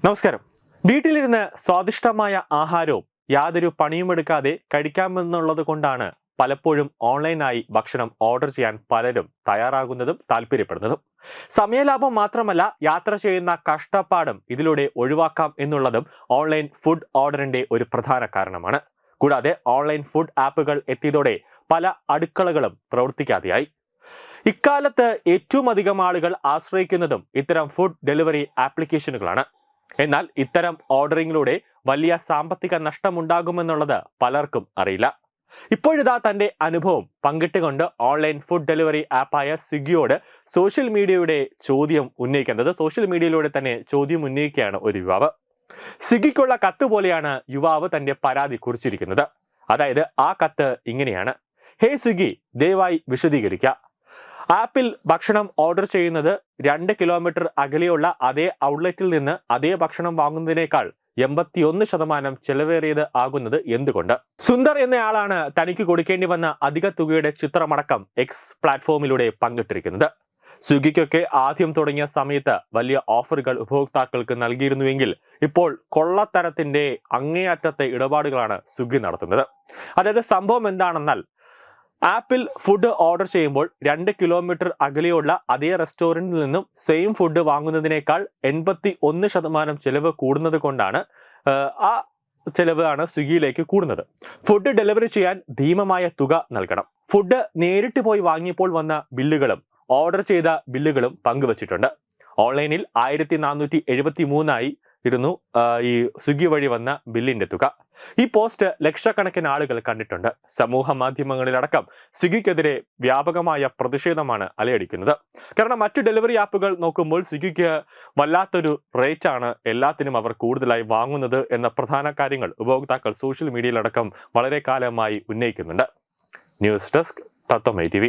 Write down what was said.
നമസ്കാരം. വീട്ടിലിരുന്ന് സ്വാദിഷ്ടമായ ആഹാരവും യാതൊരു പണിയുമെടുക്കാതെ കഴിക്കാമെന്നുള്ളത് കൊണ്ടാണ് പലപ്പോഴും ഓൺലൈനായി ഭക്ഷണം ഓർഡർ ചെയ്യാൻ പലരും തയ്യാറാകുന്നതും താല്പര്യപ്പെടുന്നതും. സമയലാഭം മാത്രമല്ല, യാത്ര ചെയ്യുന്ന കഷ്ടപ്പാടും ഇതിലൂടെ ഒഴിവാക്കാം എന്നുള്ളതും ഓൺലൈൻ ഫുഡ് ഓർഡറിന്റെ ഒരു പ്രധാന കാരണമാണ്. കൂടാതെ ഓൺലൈൻ ഫുഡ് ആപ്പുകൾ എത്തിയതോടെ പല അടുക്കളകളും പ്രവർത്തിക്കാതെയായി. ഇക്കാലത്ത് ഏറ്റവും അധികം ആളുകൾ ആശ്രയിക്കുന്നതും ഇത്തരം ഫുഡ് ഡെലിവറി ആപ്ലിക്കേഷനുകളാണ്. എന്നാൽ ഇത്തരം ഓർഡറിങ്ങിലൂടെ വലിയ സാമ്പത്തിക നഷ്ടമുണ്ടാകുമെന്നുള്ളത് പലർക്കും അറിയില്ല. ഇപ്പോഴിതാ തന്റെ അനുഭവം പങ്കിട്ടുകൊണ്ട് ഓൺലൈൻ ഫുഡ് ഡെലിവറി ആപ്പായ സ്വിഗ്ഗിയോട് സോഷ്യൽ മീഡിയയിലൂടെ തന്നെ ചോദ്യം ഉന്നയിക്കുകയാണ് ഒരു യുവാവ്. സ്വിഗ്ഗിക്കുള്ള കത്ത് പോലെയാണ് യുവാവ് തന്റെ പരാതി കുറിച്ചിരിക്കുന്നത്. അതായത് ആ കത്ത് ഇങ്ങനെയാണ്: ഹേ സ്വിഗ്ഗി, ദയവായി വിശദീകരിക്കുക. ആപ്പിൽ ഭക്ഷണം ഓർഡർ ചെയ്യുന്നത് 2 കിലോമീറ്റർ അകലെയുള്ള അതേ ഔട്ട്ലെറ്റിൽ നിന്ന് അതേ ഭക്ഷണം വാങ്ങുന്നതിനേക്കാൾ 81% ചെലവേറിയത് ആകുന്നത് എന്തുകൊണ്ട്? സുന്ദർ എന്നയാളാണ് തനിക്ക് കൊടുക്കേണ്ടി വന്ന അധിക തുകയുടെ ചിത്രമടക്കം എക്സ് പ്ലാറ്റ്ഫോമിലൂടെ പങ്കിട്ടിരിക്കുന്നത്. സ്വിഗ്ഗിക്കൊക്കെ ആദ്യം തുടങ്ങിയ സമയത്ത് വലിയ ഓഫറുകൾ ഉപഭോക്താക്കൾക്ക് നൽകിയിരുന്നുവെങ്കിൽ ഇപ്പോൾ കൊള്ളത്തരത്തിന്റെ അങ്ങേയറ്റത്തെ ഇടപാടുകളാണ് സ്വിഗ്ഗി നടത്തുന്നത്. അതായത് സംഭവം എന്താണെന്നാൽ, ആപ്പിൽ ഫുഡ് ഓർഡർ ചെയ്യുമ്പോൾ 2 കിലോമീറ്റർ അകലെയുള്ള അതേ റെസ്റ്റോറന്റിൽ നിന്നും സെയിം ഫുഡ് വാങ്ങുന്നതിനേക്കാൾ 81% ചെലവ് കൂടുന്നത് കൊണ്ടാണ് ആ ചെലവാണ് സ്വിഗ്ഗിയിലേക്ക് കൂടുന്നത്. ഫുഡ് ഡെലിവറി ചെയ്യാൻ ഭീമമായ തുക നൽകണം. ഫുഡ് നേരിട്ട് പോയി വാങ്ങിയപ്പോൾ വന്ന ബില്ലുകളും ഓർഡർ ചെയ്ത ബില്ലുകളും പങ്കുവച്ചിട്ടുണ്ട്. ഓൺലൈനിൽ 1473 ഇരുന്നു ഈ സ്വിഗ്ഗി വഴി വന്ന ബില്ലിന്റെ തുക. ഈ പോസ്റ്റ് ലക്ഷക്കണക്കിന് ആളുകൾ കണ്ടിട്ടുണ്ട്. സമൂഹ മാധ്യമങ്ങളിലടക്കം സ്വിഗ്ഗിക്കെതിരെ വ്യാപകമായ പ്രതിഷേധമാണ് അലയടിക്കുന്നത്. കാരണം മറ്റു ഡെലിവറി ആപ്പുകൾ നോക്കുമ്പോൾ സ്വിഗ്ഗിക്ക് വല്ലാത്തൊരു റേറ്റ് ആണ് എല്ലാത്തിനും അവർ കൂടുതലായി വാങ്ങുന്നത് എന്ന പ്രധാന കാര്യങ്ങൾ ഉപഭോക്താക്കൾ സോഷ്യൽ മീഡിയയിലടക്കം വളരെ കാലമായി ഉന്നയിക്കുന്നുണ്ട്. ന്യൂസ് ഡെസ്ക് തത്വമൈ TV.